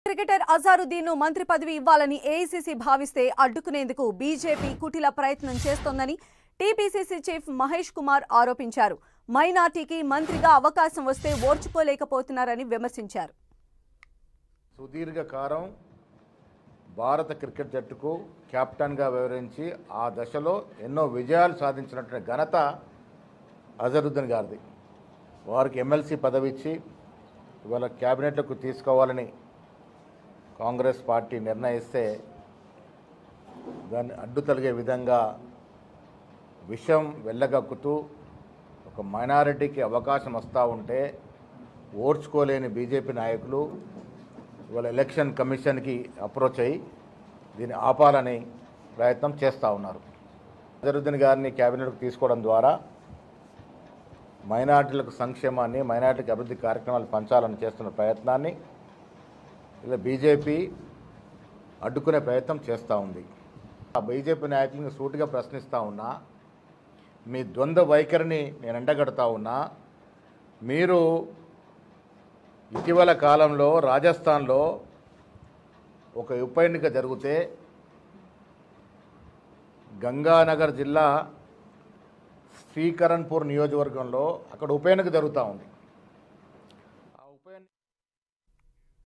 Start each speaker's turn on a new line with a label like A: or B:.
A: Cricketer Azharuddin ను మంత్రి పదవి ఇవ్వాలని ఏఐసీసీ భావిస్తే అడ్డుకునేందుకు బీజేపీ కుటిల ప్రయత్నం చేస్తోందని టీపీసీసీ చీఫ్ మహేష్ కుమార్ ఆరోపించారు. మైనార్టీకి మంత్రిగా అవకాశం వస్తే ఓర్చుకోలేకపోతున్నారని విమర్శించారు.
B: సుదీర్ఘకాలం భారత క్రికెట్ జట్టుకు కెప్టెన్గా వ్యవహరించి ఆ దశలో ఎన్నో విజయాలు సాధించినటువంటి ఘనత అజరుద్దీన్ గారిది. వారికి ఎమ్మెల్సీ పదవి ఇచ్చి ఇవాళ క్యాబినెట్లకు తీసుకోవాలని కాంగ్రెస్ పార్టీ నిర్ణయిస్తే దాన్ని అడ్డు తొలగే విధంగా విషయం వెళ్ళగక్కుతూ ఒక మైనారిటీకి అవకాశం వస్తూ ఉంటే ఓర్చుకోలేని బీజేపీ నాయకులు ఇవాళ ఎలక్షన్ కమిషన్కి అప్రోచ్ అయ్యి దీన్ని ఆపాలని ప్రయత్నం చేస్తూ ఉన్నారు. అజరుద్దీన్ గారిని క్యాబినెట్కు తీసుకోవడం ద్వారా మైనారిటీలకు సంక్షేమాన్ని, మైనారిటీకి అభివృద్ధి కార్యక్రమాలు పంచాలని చేస్తున్న ప్రయత్నాన్ని ఇలా బీజేపీ అడ్డుకునే ప్రయత్నం చేస్తూ ఉంది. ఆ బీజేపీ నాయకులను సూటిగా ప్రశ్నిస్తూ ఉన్నా, మీ ద్వంద్వ వైఖరిని నేను ఎండగడతా ఉన్నా. మీరు ఇటీవల కాలంలో రాజస్థాన్లో ఒక ఉప ఎన్నిక జరిగితే గంగానగర్ జిల్లా శ్రీకరణ్పూర్ నియోజకవర్గంలో అక్కడ ఉప ఎన్నిక జరుగుతూ ఉంది.